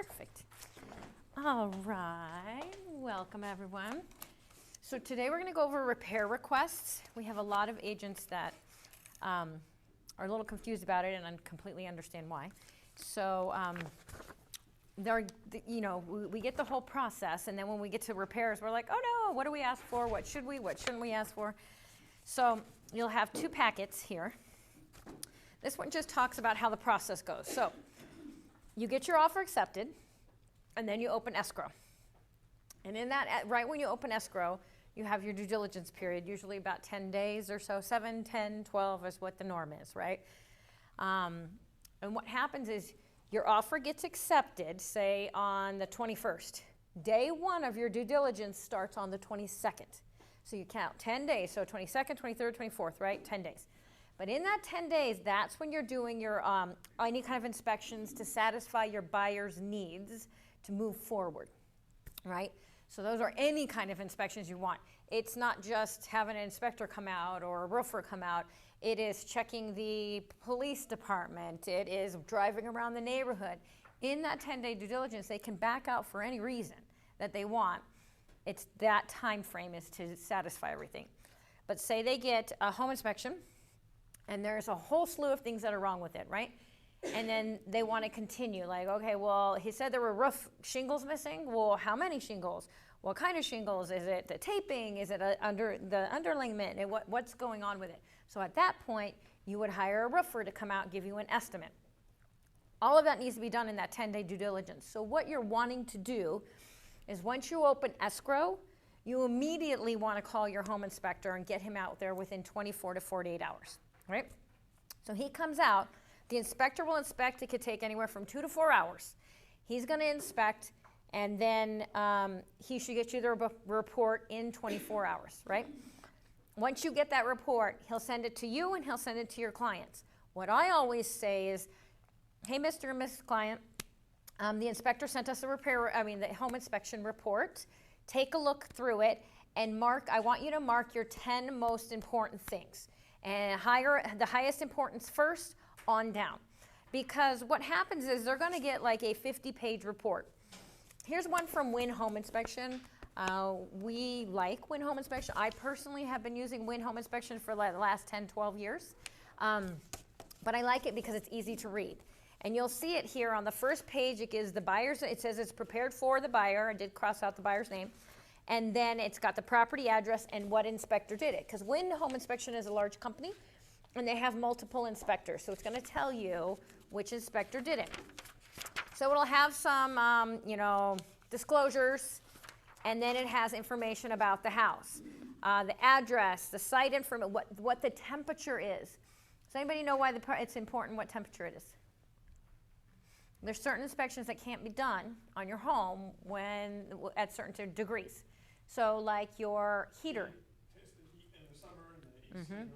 Perfect. All right, welcome everyone. So today we're going to go over repair requests. We have a lot of agents that are a little confused about it, and I completely understand why. So we get the whole process, and then when we get to repairs, we're like, oh no, what do we ask for? What should we? What shouldn't we ask for? So you'll have two packets here. This one just talks about how the process goes. So you get your offer accepted, and then you open escrow. And in that, right when you open escrow, you have your due diligence period, usually about 10 days or so, 7, 10, 12 is what the norm is, right? And what happens is your offer gets accepted, say, on the 21st. Day one of your due diligence starts on the 22nd. So you count 10 days, so 22nd, 23rd, 24th, right? 10 days. But in that 10 days, that's when you're doing your any kind of inspections to satisfy your buyer's needs to move forward, right? So those are any kind of inspections you want. It's not just having an inspector come out or a roofer come out. It is checking the police department. It is driving around the neighborhood. In that 10-day due diligence, they can back out for any reason that they want. It's that time frame is to satisfy everything. But say they get a home inspection, and there's a whole slew of things that are wrong with it, right? And then they want to continue, like, okay, well, he said there were roof shingles missing. Well, how many shingles? What kind of shingles? Is it the taping? Is it under the underlayment? And what's going on with it? So at that point, you would hire a roofer to come out and give you an estimate. All of that needs to be done in that 10-day due diligence. So what you're wanting to do is once you open escrow, you immediately want to call your home inspector and get him out there within 24 to 48 hours, right? So he comes out. The inspector will inspect. It could take anywhere from 2 to 4 hours. He's going to inspect, and then he should get you the report in 24 hours, right? Once you get that report, he'll send it to you and he'll send it to your clients. What I always say is, hey, Mr. and Mrs. Client, the inspector sent us the home inspection report. Take a look through it and I want you to mark your 10 most important things. And the highest importance first on down. Because what happens is they're going to get like a 50-page report. Here's one from Win Home Inspection. We like Win Home Inspection. I personally have been using Win Home Inspection for like the last 10, 12 years. But I like it because it's easy to read. And you'll see it here on the first page. It gives the buyer's, it says it's prepared for the buyer. I did cross out the buyer's name. And then it's got the property address and what inspector did it. Because Win Home Inspection is a large company, and they have multiple inspectors. So it's going to tell you which inspector did it. So it'll have some, disclosures, and then it has information about the house, the address, the site information, what the temperature is. Does anybody know why it's important what temperature it is? There's certain inspections that can't be done on your home at certain degrees. So like your heater. Test the heat in the summer and the AC in the winter.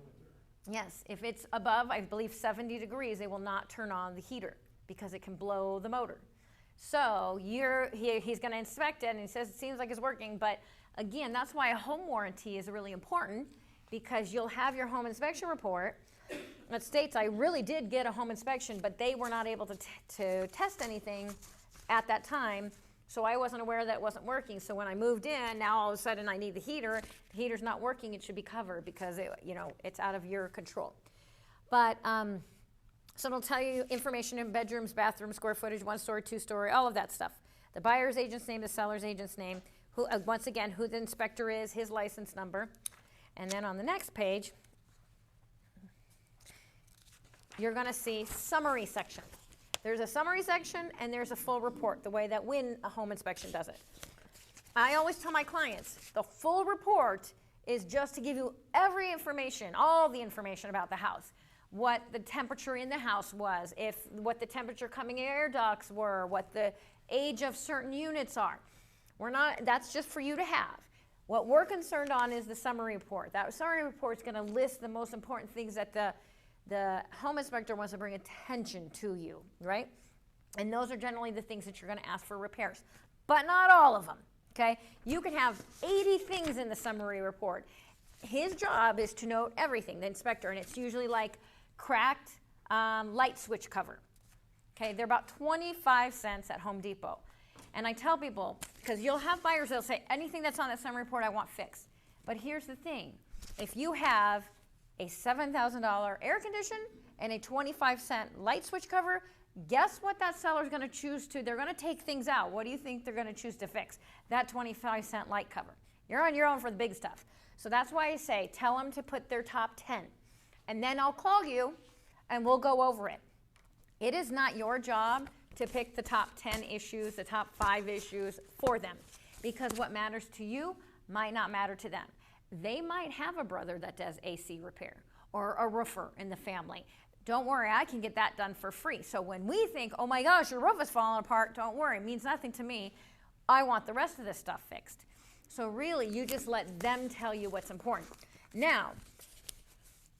Yes, if it's above, I believe, 70 degrees, they will not turn on the heater because it can blow the motor. So he's going to inspect it, and he says it seems like it's working. But again, that's why a home warranty is really important, because you'll have your home inspection report that states I really did get a home inspection, but they were not able to test anything at that time. So I wasn't aware that it wasn't working. So when I moved in, now all of a sudden I need the heater. The heater's not working. It should be covered because it's out of your control. But so it'll tell you information in bedrooms, bathrooms, square footage, 1-story, 2-story, all of that stuff. The buyer's agent's name, the seller's agent's name, once again, who the inspector is, his license number. And then on the next page, you're going to see summary section. There's a summary section and there's a full report, the way that Win Home Inspection does it. I always tell my clients, the full report is just to give you every information, all the information about the house, what the temperature in the house was, what the temperature coming air ducts were, what the age of certain units are. That's just for you to have. What we're concerned on is the summary report. That summary report is going to list the most important things that the home inspector wants to bring attention to you, right? And those are generally the things that you're going to ask for repairs, but not all of them, okay? You can have 80 things in the summary report. His job is to note everything, the inspector, and it's usually like cracked light switch cover, Okay, they're about 25 cents at Home Depot. And I tell people, because you'll have buyers that'll say, anything that's on that summary report I want fixed. But here's the thing. If you have a $7,000 air condition and a 25-cent light switch cover, guess what that seller's going to choose to? They're going to take things out. What do you think they're going to choose to fix? That 25-cent light cover. You're on your own for the big stuff. So that's why I say, tell them to put their top 10. And then I'll call you and we'll go over it. It is not your job to pick the top 10 issues, the top 5 issues for them. Because what matters to you might not matter to them. They might have a brother that does AC repair or a roofer in the family. Don't worry, I can get that done for free. So when we think, oh my gosh, your roof is falling apart, don't worry, it means nothing to me. I want the rest of this stuff fixed. So really, you just let them tell you what's important. Now,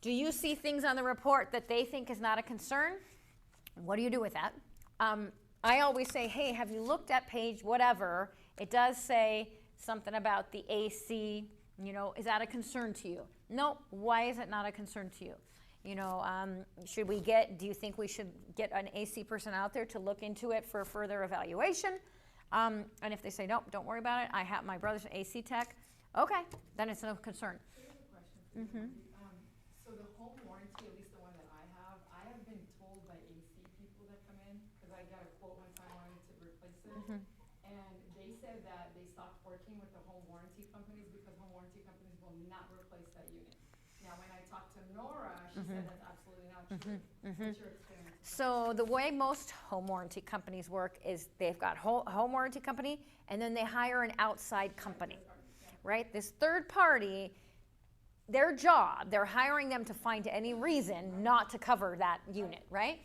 do you see things on the report that they think is not a concern? What do you do with that? I always say, hey, have you looked at page whatever? It does say something about the AC, you know, is that a concern to you? No, why is it not a concern to you? You know, do you think we should get an AC person out there to look into it for further evaluation? And if they say, nope, don't worry about it, I have my brother's an AC tech, okay, then it's no concern. Here's a question. So the home warranty, at least the one that I have been told by AC people that come in, because I got a quote one time I wanted to replace it, and they said that they stopped working with the home warranty companies because home warranty companies will not replace that unit. Now, when I talked to Nora, she said that's absolutely not true. What's your experience? So the way most home warranty companies work is they've got home warranty company, and then they hire an outside company, right? This third party, their job, they're hiring them to find any reason not to cover that unit, right?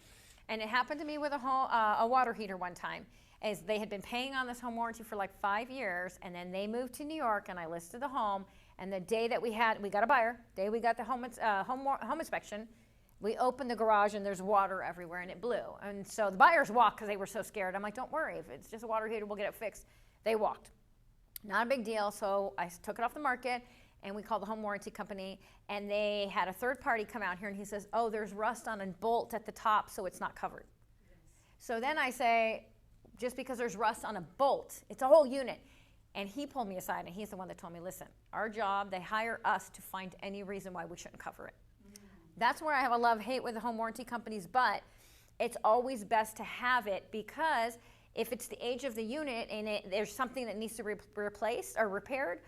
And it happened to me with a water heater one time, as they had been paying on this home warranty for like 5 years, and then they moved to New York, and I listed the home, and the day that we got a buyer, day we got the home inspection, we opened the garage and there's water everywhere and it blew. And so the buyers walked because they were so scared. I'm like, don't worry, if it's just a water heater, we'll get it fixed. They walked. Not a big deal, so I took it off the market and we called the home warranty company, and they had a third party come out here and he says, oh, there's rust on a bolt at the top, so it's not covered. Yes. So then I say, just because there's rust on a bolt, it's a whole unit. And he pulled me aside, and he's the one that told me, listen, our job, they hire us to find any reason why we shouldn't cover it. That's where I have a love-hate with the home warranty companies, but it's always best to have it, because if it's the age of the unit and there's something that needs to be replaced or repaired,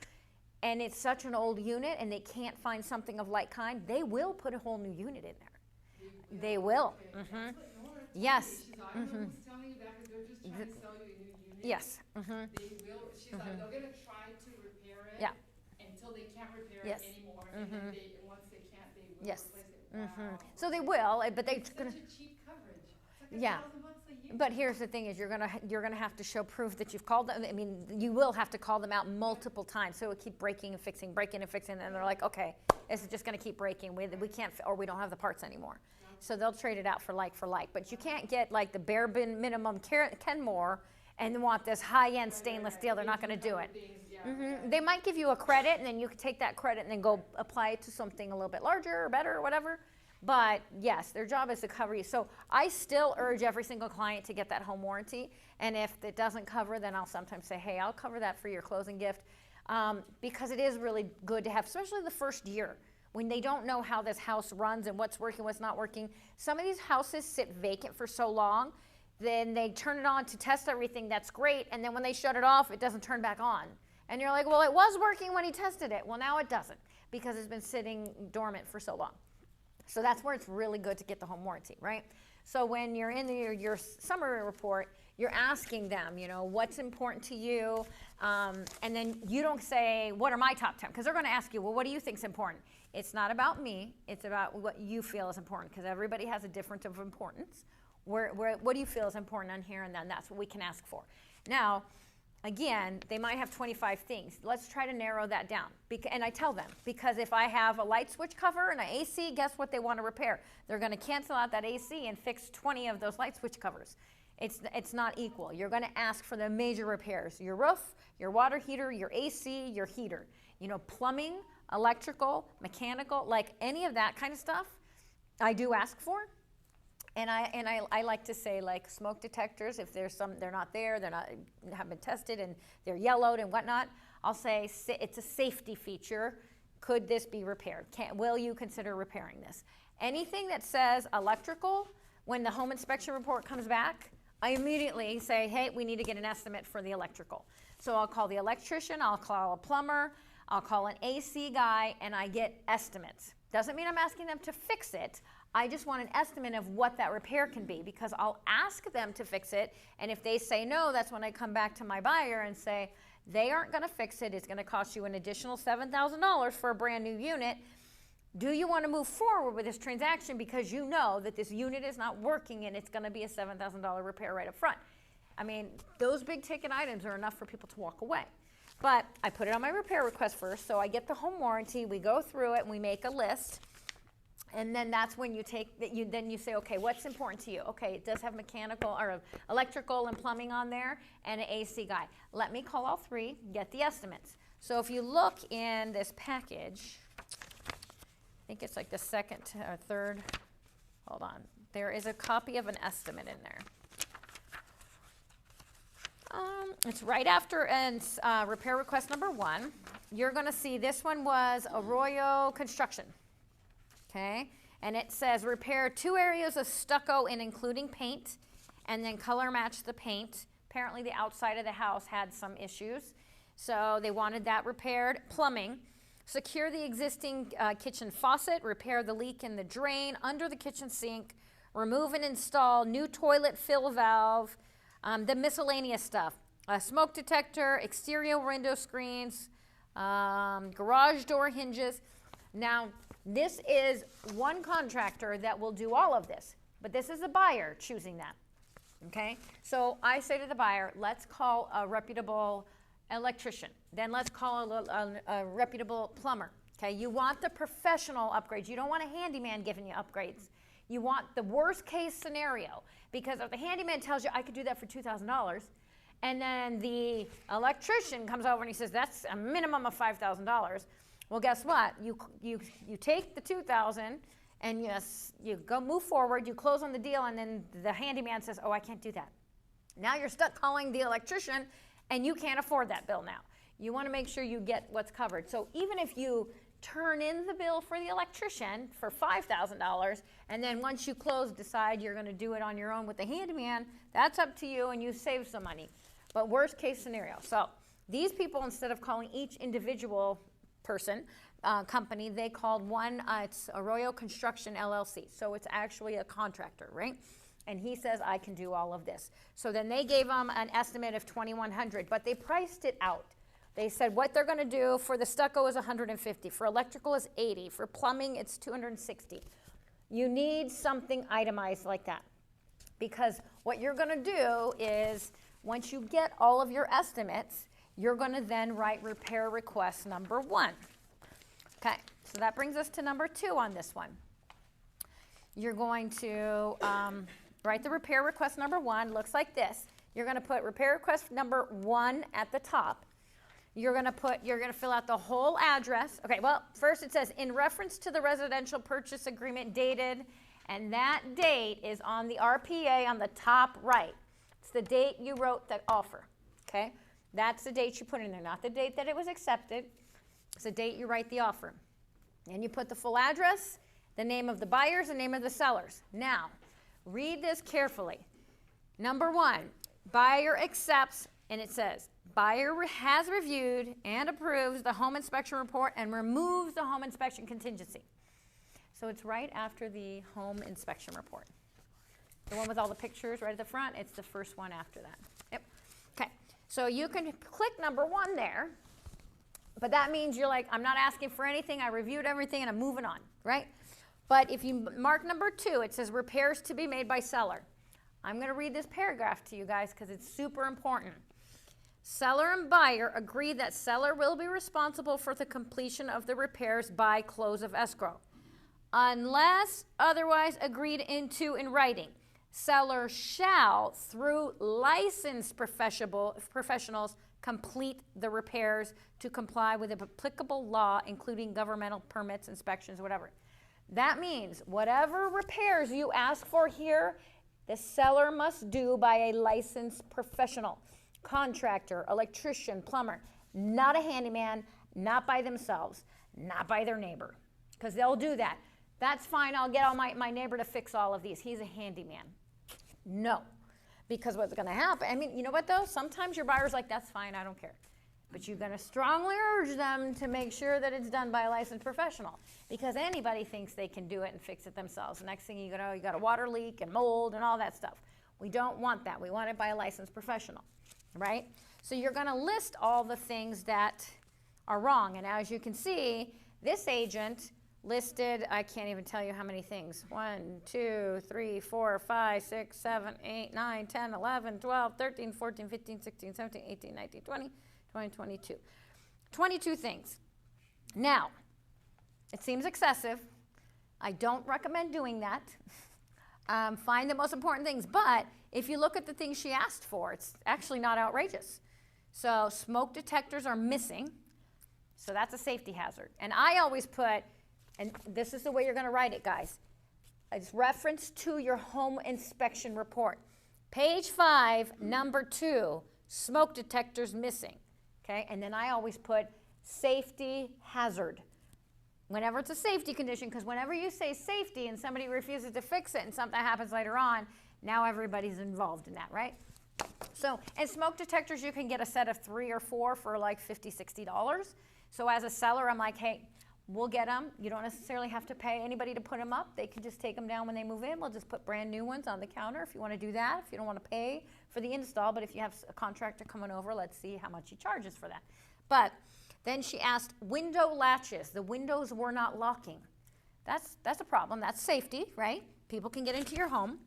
and it's such an old unit and they can't find something of like kind, they will put a whole new unit in there. They will. Okay. Yes. I don't know who's telling you that, because they're just trying to sell you a new unit. Yes. They will. She's like, they're going to try to repair it until they can't repair it anymore. And then once they can't, they will replace it. Wow. So they will, but they're It's going to. such a cheap coverage. It's like $1,000 a year. But here's the thing: is you're gonna have to show proof that you've called them. I mean, you will have to call them out multiple times. So it'll keep breaking and fixing, and they're like, okay, this is just gonna keep breaking. We can't, or we don't have the parts anymore. So they'll trade it out for like. But you can't get like the bare minimum Kenmore and want this high-end stainless steel. They're not gonna do it. They might give you a credit, and then you can take that credit and then go apply it to something a little bit larger or better or whatever. But yes, their job is to cover you. So I still urge every single client to get that home warranty. And if it doesn't cover, then I'll sometimes say, hey, I'll cover that for your closing gift. Because it is really good to have, especially the first year, when they don't know how this house runs and what's working, what's not working. Some of these houses sit vacant for so long, then they turn it on to test everything. That's great. And then when they shut it off, it doesn't turn back on. And you're like, well, it was working when he tested it. Well, now it doesn't, because it's been sitting dormant for so long. So that's where it's really good to get the home warranty, right? So when you're in your summary report, you're asking them, you know, what's important to you? And then you don't say, what are my top 10? Because they're going to ask you, well, what do you think is important? It's not about me. It's about what you feel is important, because everybody has a different of importance. What do you feel is important on here? And then that's what we can ask for. Now, again, they might have 25 things. Let's try to narrow that down. And I tell them, because if I have a light switch cover and an AC, guess what they want to repair? They're going to cancel out that AC and fix 20 of those light switch covers. It's not equal. You're going to ask for the major repairs: your roof, your water heater, your AC, your heater. You know, plumbing, electrical, mechanical, like any of that kind of stuff, I do ask for. And I like to say, like, smoke detectors, if there's some, they're not there, haven't been tested and they're yellowed and whatnot, I'll say it's a safety feature. Could this be repaired? Will you consider repairing this? Anything that says electrical, when the home inspection report comes back, I immediately say, hey, we need to get an estimate for the electrical. So I'll call the electrician, I'll call a plumber, I'll call an AC guy, and I get estimates. Doesn't mean I'm asking them to fix it. I just want an estimate of what that repair can be, because I'll ask them to fix it, and if they say no, that's when I come back to my buyer and say, they aren't going to fix it. It's going to cost you an additional $7,000 for a brand new unit. Do you want to move forward with this transaction because you know that this unit is not working and it's going to be a $7,000 repair right up front? I mean, those big ticket items are enough for people to walk away. But I put it on my repair request first, so I get the home warranty, we go through it, and we make a list. And then that's when you say, okay, what's important to you? Okay, it does have mechanical or electrical and plumbing on there and an AC guy. Let me call all three, get the estimates. So if you look in this package, I think it's like the second or third, hold on. There is a copy of an estimate in there. It's right after repair request number 1. You're going to see this one was Arroyo Construction. Okay, and it says repair 2 areas of stucco and including paint, and then color match the paint. Apparently the outside of the house had some issues, so they wanted that repaired. Plumbing, secure the existing kitchen faucet, repair the leak in the drain under the kitchen sink, remove and install new toilet fill valve, the miscellaneous stuff, a smoke detector, exterior window screens, garage door hinges. Now, this is one contractor that will do all of this, but this is a buyer choosing that, okay? So I say to the buyer, let's call a reputable electrician. Then let's call a reputable plumber, okay? You want the professional upgrades. You don't want a handyman giving you upgrades. You want the worst case scenario, because if the handyman tells you I could do that for $2,000, and then the electrician comes over and he says that's a minimum of $5,000, well, guess what? You take the $2,000 and you go move forward, you close on the deal, and then the handyman says, oh, I can't do that. Now you're stuck calling the electrician, and you can't afford that bill now. You want to make sure you get what's covered. So even if you turn in the bill for the electrician for $5,000, and then once you close decide you're going to do it on your own with the handyman, that's up to you, and you save some money. But worst case scenario. So these people, instead of calling each individual company, they called one, it's Arroyo Construction LLC. So it's actually a contractor, right? And he says, I can do all of this. So then they gave them an estimate of $2,100, but they priced it out. They said what they're going to do for the stucco is $150, for electrical is $80, for plumbing it's $260. You need something itemized like that, because what you're going to do is once you get all of your estimates, you're going to then write repair request number 1. Okay, so that brings us to number 2 on this one. You're going to write the repair request number 1. Looks like this. You're going to put repair request number 1 at the top. You're going to fill out the whole address. Okay, well, first it says in reference to the residential purchase agreement dated, and that date is on the RPA on the top right. It's the date you wrote the offer. Okay? That's the date you put in there, not the date that it was accepted. It's the date you write the offer. And you put the full address, the name of the buyers, the name of the sellers. Now, read this carefully. Number 1, buyer accepts, and it says, buyer has reviewed and approves the home inspection report and removes the home inspection contingency. So it's right after the home inspection report. The one with all the pictures right at the front, it's the first one after that. Yep. Okay. So you can click number 1 there, but that means you're like, I'm not asking for anything, I reviewed everything, and I'm moving on, right? But if you mark number 2, it says repairs to be made by seller. I'm going to read this paragraph to you guys because it's super important. Seller and buyer agree that seller will be responsible for the completion of the repairs by close of escrow, unless otherwise agreed into in writing. Seller shall, through licensed professionals, complete the repairs to comply with applicable law, including governmental permits, inspections, whatever. That means whatever repairs you ask for here, the seller must do by a licensed professional, contractor, electrician, plumber, not a handyman, not by themselves, not by their neighbor, because they'll do that. That's fine, I'll get all my neighbor to fix all of these. He's a handyman. No, because what's going to happen, I mean, you know what though? Sometimes your buyer's like, that's fine, I don't care. But you're going to strongly urge them to make sure that it's done by a licensed professional, because anybody thinks they can do it and fix it themselves. The next thing you got a water leak and mold and all that stuff. We don't want that. We want it by a licensed professional, right? So you're going to list all the things that are wrong. And as you can see, this agent listed, I can't even tell you how many things. 1, 2, 3, 4, 5, 6, 7, 8, 9, 10, 11, 12, 13, 14, 15, 16, 17, 18, 19, 20, 22. 22 things. Now, it seems excessive. I don't recommend doing that. Find the most important things. But if you look at the things she asked for, it's actually not outrageous. So smoke detectors are missing. So that's a safety hazard. And I always put, and this is the way you're going to write it, guys. It's reference to your home inspection report. Page 5, number 2, smoke detectors missing. Okay, and then I always put safety hazard. Whenever it's a safety condition, because whenever you say safety and somebody refuses to fix it and something happens later on, now everybody's involved in that, right? So, and smoke detectors, you can get a set of 3 or 4 for like $50, $60. So as a seller, I'm like, hey, we'll get them. You don't necessarily have to pay anybody to put them up. They can just take them down when they move in. We'll just put brand new ones on the counter if you want to do that, if you don't want to pay for the install. But if you have a contractor coming over, let's see how much he charges for that. But then she asked, window latches. The windows were not locking. That's a problem. That's safety, right? People can get into your home.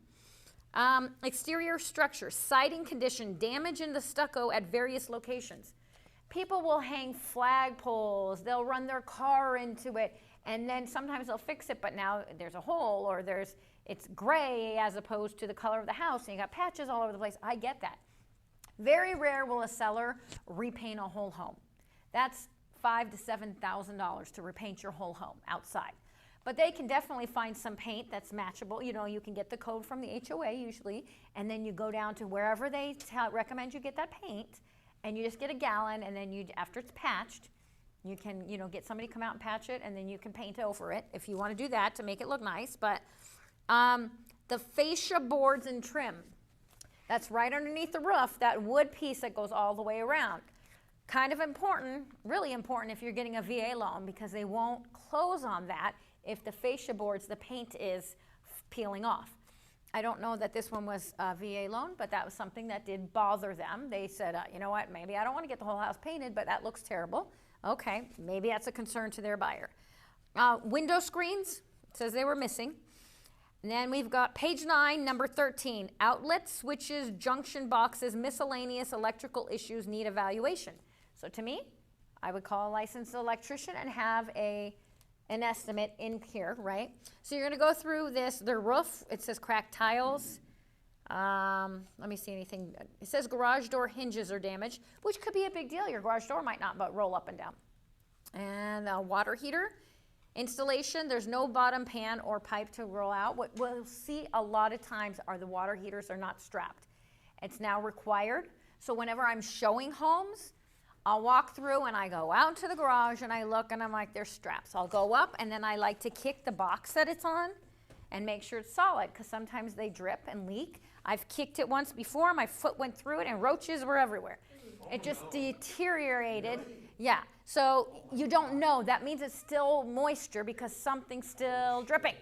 Exterior structure, siding condition, damage in the stucco at various locations. People will hang flagpoles, they'll run their car into it, and then sometimes they'll fix it, but now there's a hole, or it's gray as opposed to the color of the house, and you got patches all over the place. I get that. Very rare will a seller repaint a whole home. That's $5,000 to $7,000 to repaint your whole home outside. But they can definitely find some paint that's matchable. You know, you can get the code from the HOA usually, and then you go down to wherever they recommend you get that paint, and you just get a gallon, and then after it's patched, you can, get somebody to come out and patch it, and then you can paint over it if you want to do that to make it look nice. But the fascia boards and trim, that's right underneath the roof, that wood piece that goes all the way around. Kind of important, really important if you're getting a VA loan, because they won't close on that if the fascia boards, the paint is peeling off. I don't know that this one was a VA loan, but that was something that did bother them. They said, you know what, maybe I don't want to get the whole house painted, but that looks terrible. Okay, maybe that's a concern to their buyer. Window screens, says they were missing. And then we've got page 9, number 13, outlets, switches, junction boxes, miscellaneous electrical issues need evaluation. So to me, I would call a licensed electrician and have an estimate in here, right? So you're going to go through the roof. It says cracked tiles. Let me see anything. It says garage door hinges are damaged, which could be a big deal. Your garage door might not roll up and down. And a water heater installation. There's no bottom pan or pipe to roll out. What we'll see a lot of times are the water heaters are not strapped. It's now required. So whenever I'm showing homes, I'll walk through and I go out to the garage and I look and I'm like, there's straps. I'll go up and then I like to kick the box that it's on and make sure it's solid, because sometimes they drip and leak. I've kicked it once before, my foot went through it and roaches were everywhere. It just deteriorated. Yeah, so you don't know. That means it's still moisture because something's still dripping.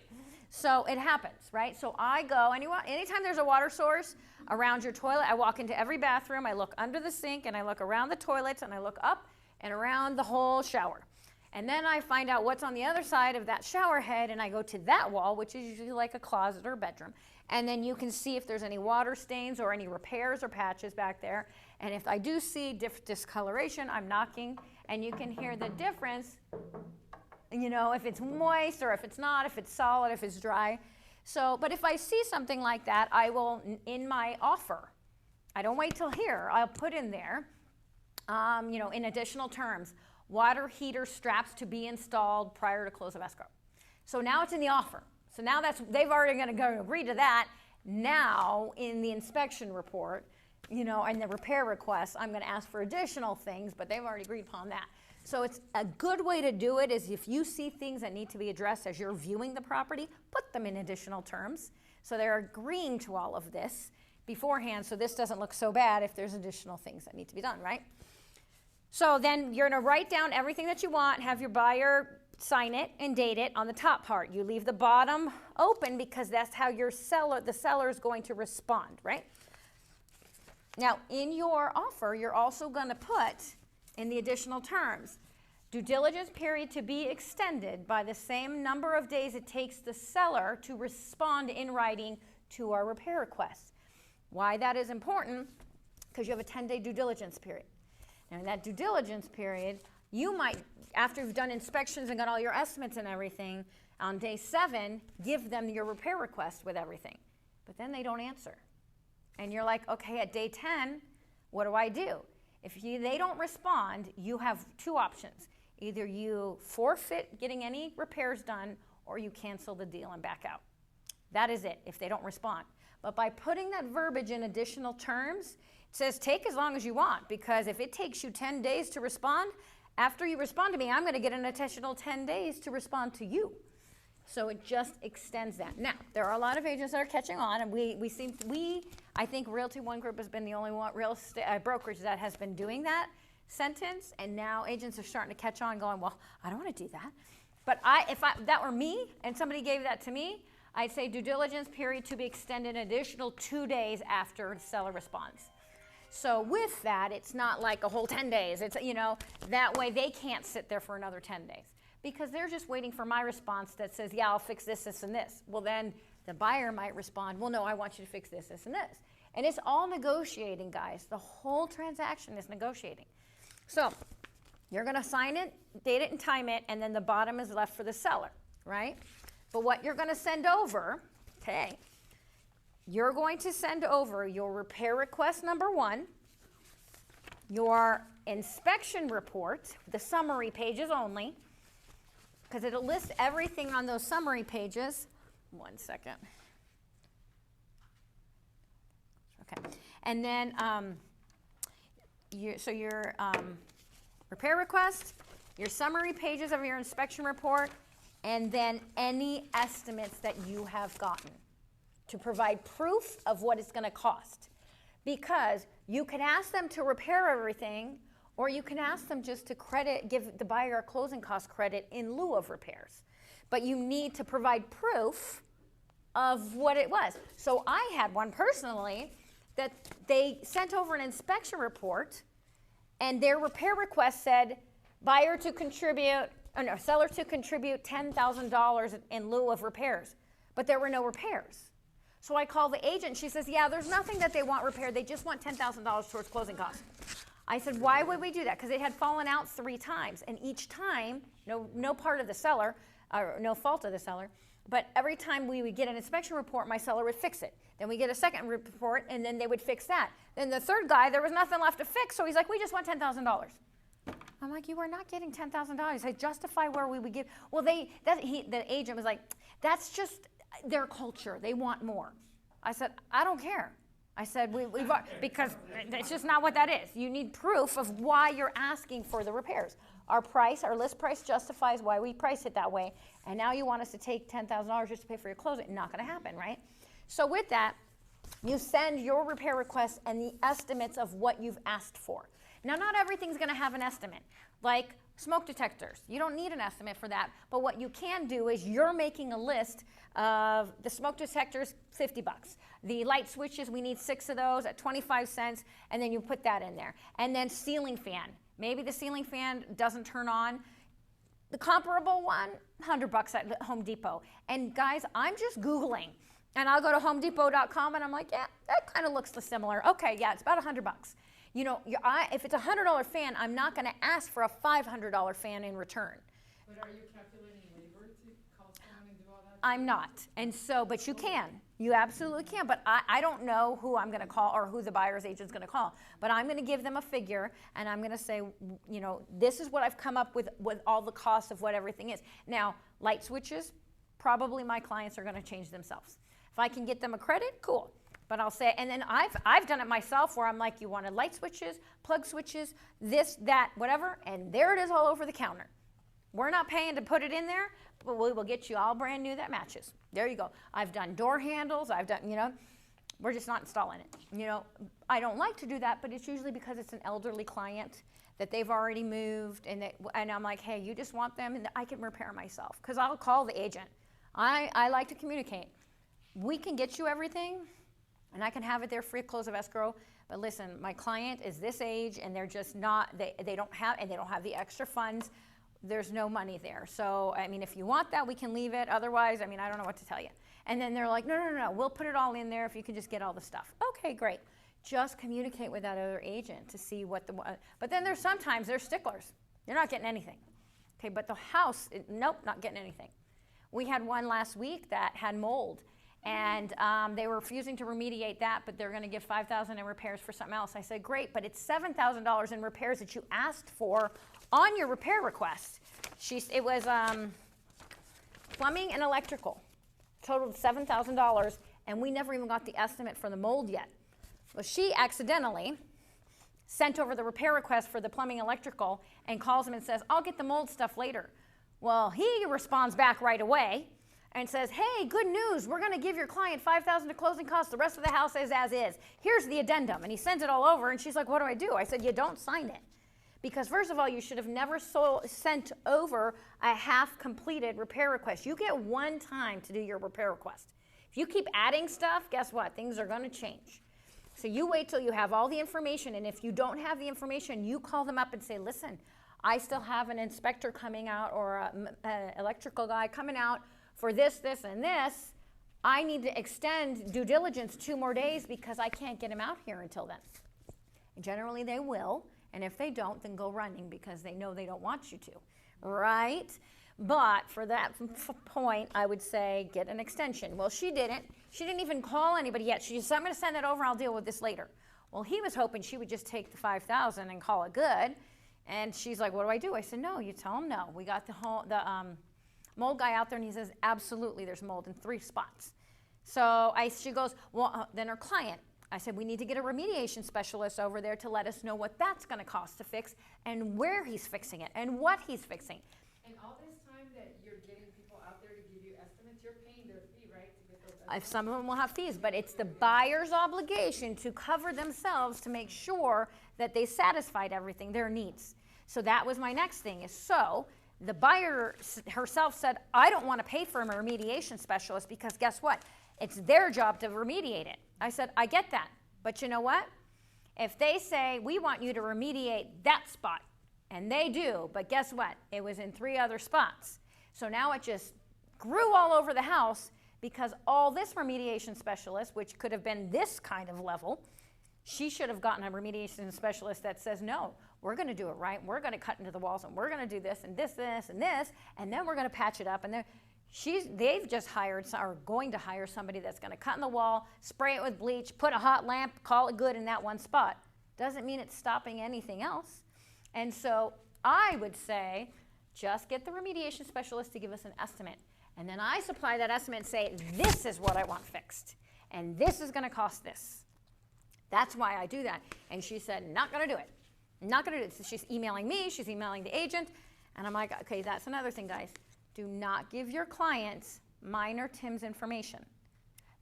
So it happens, right? So I go, anytime there's a water source around your toilet, I walk into every bathroom, I look under the sink, and I look around the toilets, and I look up and around the whole shower. And then I find out what's on the other side of that shower head, and I go to that wall, which is usually like a closet or a bedroom. And then you can see if there's any water stains or any repairs or patches back there. And if I do see discoloration, I'm knocking, and you can hear the difference, if it's moist or if it's not, if it's solid, if it's dry. So, but if I see something like that, I will, in my offer, I don't wait till here, I'll put in there, in additional terms, water heater straps to be installed prior to close of escrow. So now it's in the offer. So now they've already going to go agree to that. Now in the inspection report, and the repair request, I'm going to ask for additional things, but they've already agreed upon that. So it's a good way to do it is if you see things that need to be addressed as you're viewing the property, put them in additional terms. So they're agreeing to all of this beforehand, so this doesn't look so bad if there's additional things that need to be done, right? So then you're going to write down everything that you want, have your buyer sign it and date it on the top part. You leave the bottom open because that's how the seller is going to respond, right? Now, in your offer, you're also going to put in the additional terms, due diligence period to be extended by the same number of days it takes the seller to respond in writing to our repair request. Why that is important? Because you have a 10-day due diligence period. Now, in that due diligence period, you might, after you've done inspections and got all your estimates and everything, on day 7, give them your repair request with everything. But then they don't answer. And you're like, okay, at day 10, what do I do? If they don't respond, you have 2 options. Either you forfeit getting any repairs done, or you cancel the deal and back out. That is it, if they don't respond. But by putting that verbiage in additional terms, it says take as long as you want, because if it takes you 10 days to respond, after you respond to me, I'm going to get an additional 10 days to respond to you. So it just extends that. Now, there are a lot of agents that are catching on, and I think Realty One Group has been the only one, real estate brokerage that has been doing that sentence, and now agents are starting to catch on going, well, I don't want to do that. But if that were me and somebody gave that to me, I'd say due diligence period to be extended an additional 2 days after the seller responds. So with that, it's not like a whole 10 days. It's, that way they can't sit there for another 10 days. Because they're just waiting for my response that says, yeah, I'll fix this, this, and this. Well, then the buyer might respond, well, no, I want you to fix this, this, and this. And it's all negotiating, guys. The whole transaction is negotiating. So you're going to sign it, date it, and time it, and then the bottom is left for the seller, right? But what you're going to send over, okay, you're going to send over your repair request number 1, your inspection report, the summary pages only, because it'll list everything on those summary pages. 1 second. Okay. And then, your repair request, your summary pages of your inspection report, and then any estimates that you have gotten to provide proof of what it's going to cost. Because you can ask them to repair everything, or you can ask them just to give the buyer a closing cost credit in lieu of repairs. But you need to provide proof of what it was. So I had one personally that they sent over an inspection report, and their repair request said seller to contribute $10,000 in lieu of repairs. But there were no repairs. So I called the agent. She says, yeah, there's nothing that they want repaired. They just want $10,000 towards closing costs. I said, why would we do that? Because it had fallen out 3 times. And each time, no part of the seller, or no fault of the seller, but every time we would get an inspection report, my seller would fix it. Then we get a second report, and then they would fix that. Then the third guy, there was nothing left to fix, so he's like, we just want $10,000. I'm like, you are not getting $10,000. I justify where we would give. Well, the agent was like, that's just their culture. They want more. I said, I don't care. I said, because it's just not what that is. You need proof of why you're asking for the repairs. Our list price justifies why we price it that way. And now you want us to take $10,000 just to pay for your closing. Not going to happen, right? So with that, you send your repair request and the estimates of what you've asked for. Now, not everything's going to have an estimate. Like smoke detectors. You don't need an estimate for that. But what you can do is you're making a list of the smoke detectors, $50. The light switches, we need 6 of those at 25 cents, and then you put that in there. And then ceiling fan. Maybe the ceiling fan doesn't turn on. The comparable one, $100 at Home Depot. And guys, I'm just Googling. And I'll go to HomeDepot.com and I'm like, yeah, that kind of looks similar. Okay, yeah, it's about $100. If it's a $100 fan, I'm not going to ask for a $500 fan in return. But are you calculating labor to call someone and do all that? I'm not. And so, but you can. You absolutely can. But I don't know who I'm going to call or who the buyer's agent's going to call. But I'm going to give them a figure, and I'm going to say, this is what I've come up with all the costs of what everything is. Now, light switches, probably my clients are going to change themselves. If I can get them a credit, cool. But I'll say, and then I've done it myself where I'm like, you wanted light switches, plug switches, this, that, whatever, and there it is all over the counter. We're not paying to put it in there, but we will get you all brand new that matches. There you go. I've done door handles. I've done, we're just not installing it. I don't like to do that, but it's usually because it's an elderly client that they've already moved, and I'm like, hey, you just want them, and I can repair myself, because I'll call the agent. I like to communicate. We can get you everything, and I can have it there free at close of escrow, but listen, my client is this age, and they're just not, they don't have the extra funds. There's no money there. So, if you want that, we can leave it. Otherwise, I don't know what to tell you. And then they're like, no, we'll put it all in there if you can just get all the stuff. Okay, great. Just communicate with that other agent to see what but then there's sometimes they're sticklers. You're not getting anything. Okay, but the house, nope, not getting anything. We had one last week that had mold, and they were refusing to remediate that, but they're going to give $5,000 in repairs for something else. I said, great, but it's $7,000 in repairs that you asked for on your repair request. It was plumbing and electrical, totaled $7,000, and we never even got the estimate for the mold yet. Well, she accidentally sent over the repair request for the plumbing electrical and calls him and says, I'll get the mold stuff later. Well, he responds back right away and says, hey, good news, we're going to give your client $5,000 to closing costs. The rest of the house is as is. Here's the addendum. And he sends it all over, and she's like, what do I do? I said, you don't sign it. Because first of all, you should have never sent over a half-completed repair request. You get one time to do your repair request. If you keep adding stuff, guess what? Things are going to change. So you wait till you have all the information, and if you don't have the information, you call them up and say, listen, I still have an inspector coming out or an electrical guy coming out for this, this, and this. I need to extend due diligence 2 more days because I can't get him out here until then. And generally they will, and if they don't, then go running because they know they don't want you to, right? But for that point, I would say get an extension. Well, she didn't. She didn't even call anybody yet. She just said, I'm going to send that over. I'll deal with this later. Well, he was hoping she would just take the $5,000 and call it good. And she's like, what do I do? I said, no, you tell him no. We got the mold guy out there, and he says, absolutely, there's mold in 3 spots. So she goes, well, then her client. I said, we need to get a remediation specialist over there to let us know what that's going to cost to fix and where he's fixing it and what he's fixing. And all this time that you're getting people out there to give you estimates, you're paying their fee, right? To get those estimates. Some of them will have fees, but it's the buyer's obligation to cover themselves to make sure that they satisfied everything, their needs. So that was my next thing is the buyer herself said, I don't want to pay for a remediation specialist because guess what? It's their job to remediate it. I said, I get that, but you know what? If they say, we want you to remediate that spot, and they do, but guess what? It was in 3 other spots. So now it just grew all over the house because all this remediation specialist, which could have been this kind of level, she should have gotten a remediation specialist that says, no, we're going to do it right. We're going to cut into the walls, and we're going to do this and this, this, and this, and then we're going to patch it up. And they've just hired, or going to hire somebody that's going to cut in the wall, spray it with bleach, put a hot lamp, call it good in that one spot. Doesn't mean it's stopping anything else. And so I would say, just get the remediation specialist to give us an estimate. And then I supply that estimate and say, this is what I want fixed. And this is going to cost this. That's why I do that. And she said, not going to do it. Not going to do it. So she's emailing me. She's emailing the agent. And I'm like, okay, that's another thing, guys. Do not give your clients mine or Tim's information.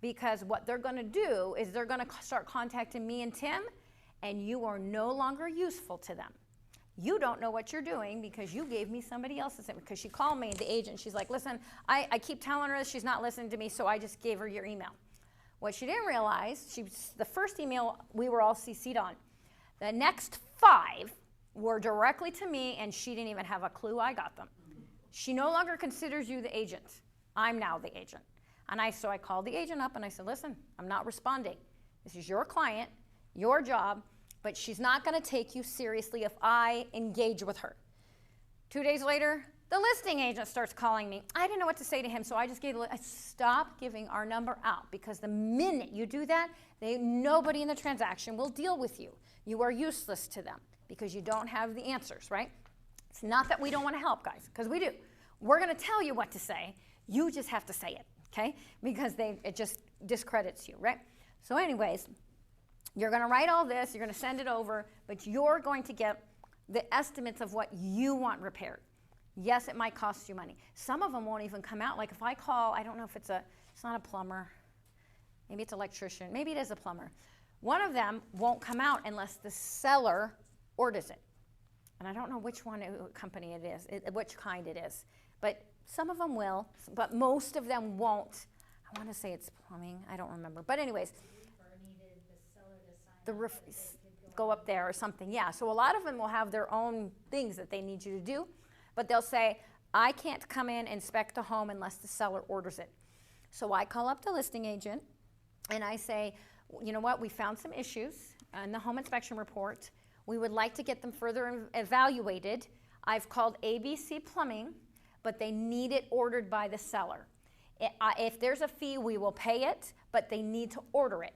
Because what they're going to do is they're going to start contacting me and Tim, and you are no longer useful to them. You don't know what you're doing because you gave me somebody else's, because she called me, the agent, she's like, listen, I keep telling her this, she's not listening to me, so I just gave her your email. What she didn't realize, the first email we were all CC'd on. The next 5 were directly to me, and she didn't even have a clue I got them. She no longer considers you the agent. I'm now the agent. And so I called the agent up and I said, listen, I'm not responding. This is your client, your job, but she's not going to take you seriously if I engage with her. 2 days later, the listing agent starts calling me. I didn't know what to say to him, so I just stop giving our number out, because the minute you do that, nobody in the transaction will deal with you. You are useless to them because you don't have the answers, right? It's not that we don't want to help, guys, because we do. We're going to tell you what to say. You just have to say it, okay? Because it just discredits you, right? So anyways, you're going to write all this, you're going to send it over, but you're going to get the estimates of what you want repaired. Yes, it might cost you money. Some of them won't even come out. Like if I call, I don't know if it's not a plumber, maybe it's an electrician, maybe it is a plumber. One of them won't come out unless the seller orders it. And I don't know which company it is, which kind it is. But some of them will, but most of them won't. I want to say it's plumbing. I don't remember. But anyways, the roof go up there or something. Yeah, so a lot of them will have their own things that they need you to do. But they'll say, I can't come in and inspect a home unless the seller orders it. So I call up the listing agent and I say, you know what, we found some issues in the home inspection report. We would like to get them further evaluated. I've called ABC Plumbing, but they need it ordered by the seller. If there's a fee, we will pay it, but they need to order it.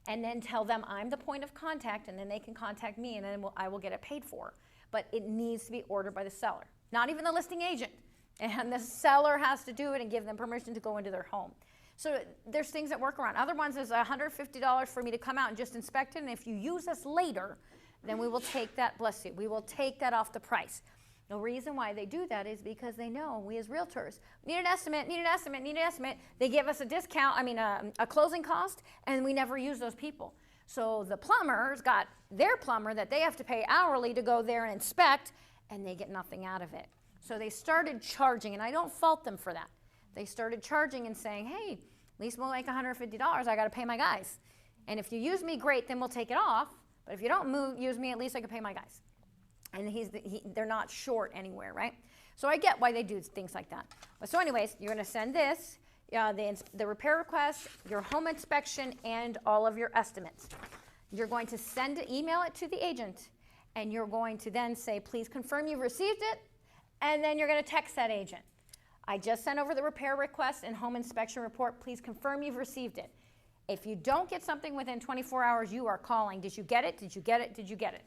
And then tell them I'm the point of contact, and then they can contact me, and then I will get it paid for. But it needs to be ordered by the seller, not even the listing agent. And the seller has to do it and give them permission to go into their home. So there's things that work around. Other ones is $150 for me to come out and just inspect it, and if you use us later, then we will take that, bless you, we will take that off the price. The reason why they do that is because they know we as realtors need an estimate, need an estimate, need an estimate. They give us a discount, a closing cost, and we never use those people. So the plumbers got their plumber that they have to pay hourly to go there and inspect, and they get nothing out of it. So they started charging, and I don't fault them for that. They started charging and saying, hey, at least we'll make $150. I got to pay my guys. And if you use me, great, then we'll take it off. But if you don't use me, at least I can pay my guys. And they're not short anywhere, right? So I get why they do things like that. But so anyways, you're going to send this, the repair request, your home inspection, and all of your estimates. You're going to email it to the agent, and you're going to then say, please confirm you've received it, and then you're going to text that agent. I just sent over the repair request and home inspection report. Please confirm you've received it. If you don't get something within 24 hours, you are calling. Did you get it? Did you get it? Did you get it?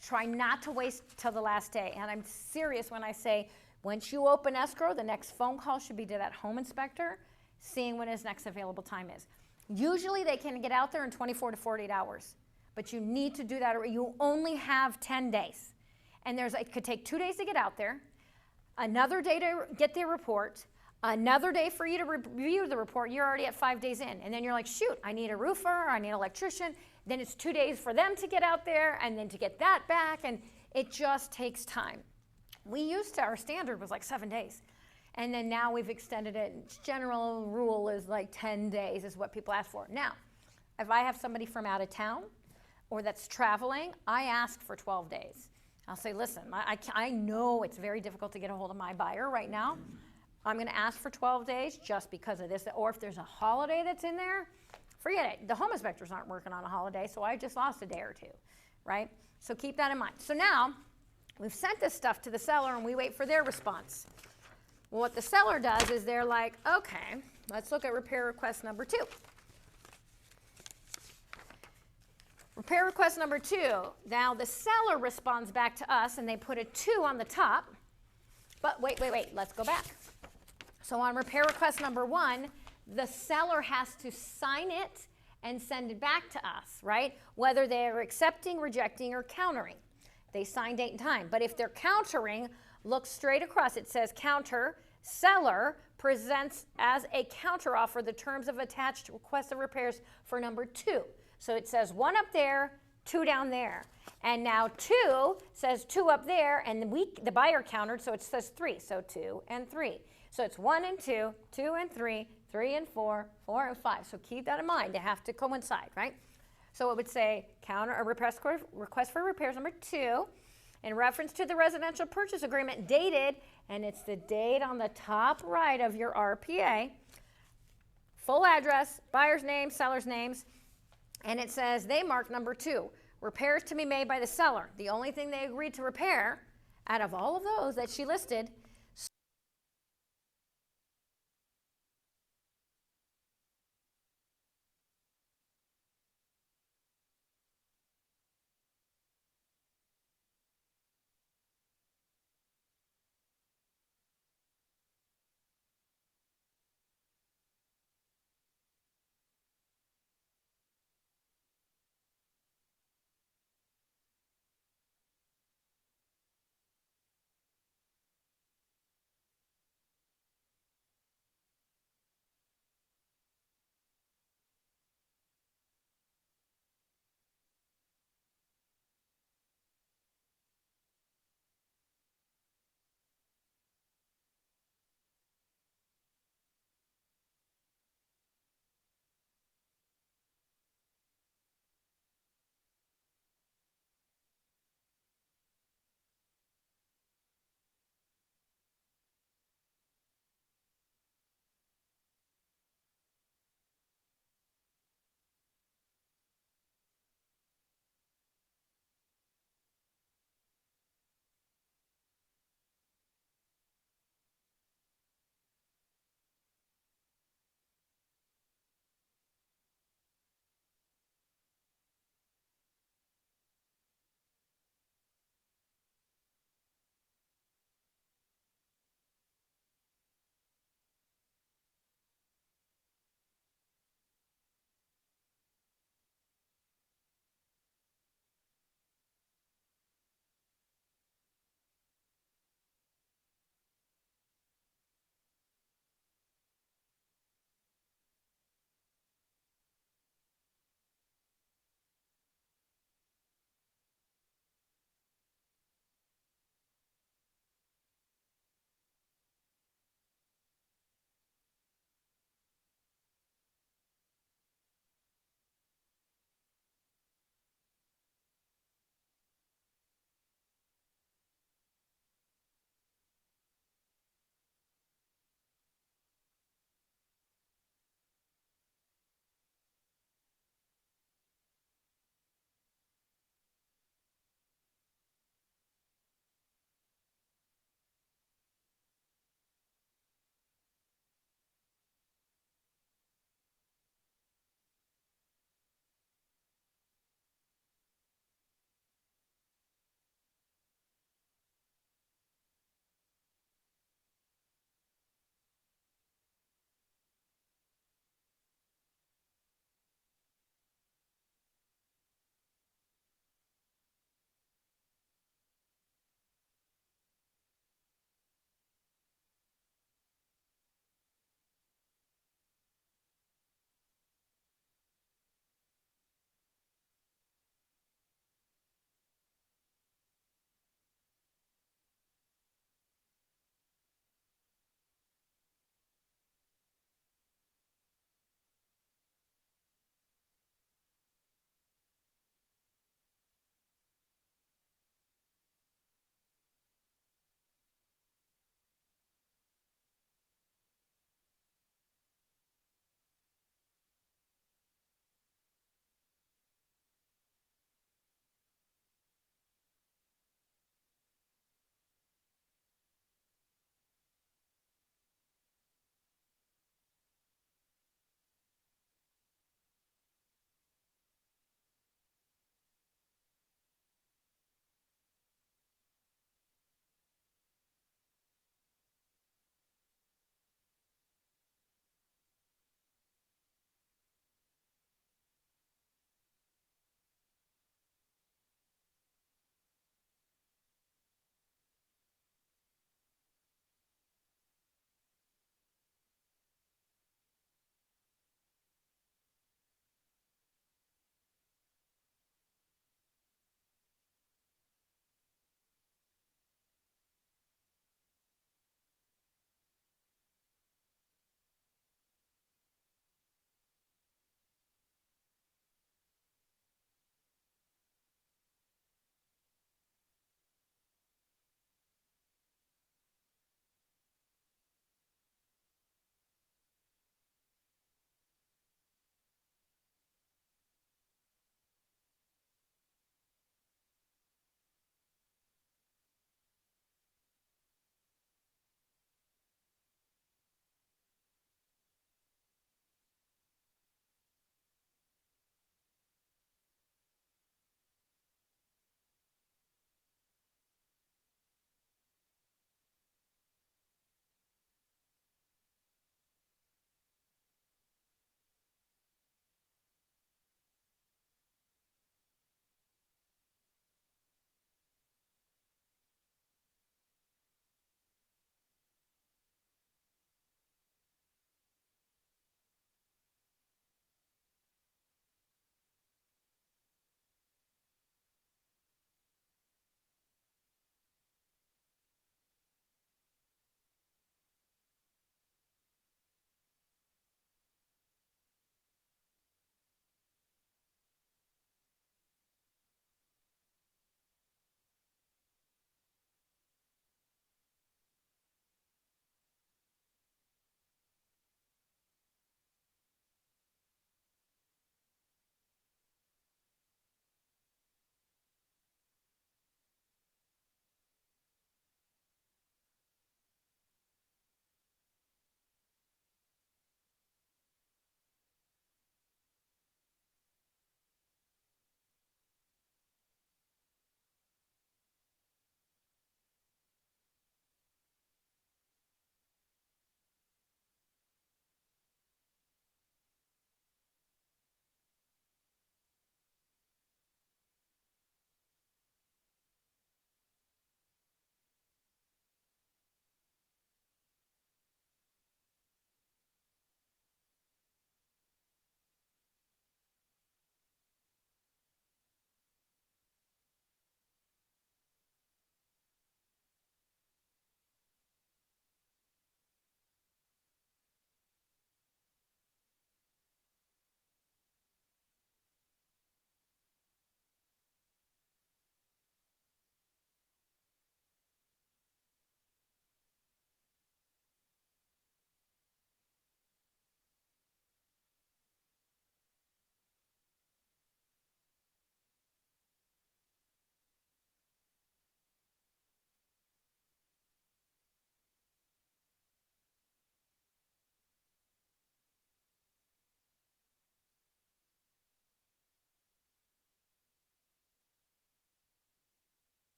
Try not to wait till the last day. And I'm serious when I say, once you open escrow, the next phone call should be to that home inspector, seeing when his next available time is. Usually they can get out there in 24 to 48 hours. But you need to do that, or you only have 10 days. And it could take 2 days to get out there, another day to get the report, another day for you to review the report. You're already at 5 days in. And then you're like, shoot, I need a roofer, I need an electrician. Then it's 2 days for them to get out there and then to get that back. And it just takes time. Our standard was like 7 days. And then now we've extended it. General rule is like 10 days is what people ask for. Now, if I have somebody from out of town or that's traveling, I ask for 12 days. I'll say, listen, I know it's very difficult to get a hold of my buyer right now. I'm going to ask for 12 days just because of this. Or if there's a holiday that's in there, forget it. The home inspectors aren't working on a holiday, so I just lost a day or two, right? So keep that in mind. So now we've sent this stuff to the seller, and we wait for their response. Well, what the seller does is they're like, okay, let's look at repair request number 2. Repair request number 2. Now the seller responds back to us, and they put a 2 on the top. But wait, let's go back. So on repair request number 1, the seller has to sign it and send it back to us, right? Whether they're accepting, rejecting, or countering. They sign date and time. But if they're countering, look straight across. It says counter, seller presents as a counteroffer the terms of attached request of repairs for number 2. So it says 1 up there, 2 down there. And now 2 says 2 up there, and the buyer countered, so it says 3. So 2 and 3. So it's 1 and 2, 2 and 3, 3 and 4, 4 and 5. So keep that in mind. They have to coincide, right? So it would say request for repairs number 2 in reference to the residential purchase agreement dated, and it's the date on the top right of your RPA, full address, buyer's name, seller's names, and it says they mark number 2, repairs to be made by the seller. The only thing they agreed to repair out of all of those that she listed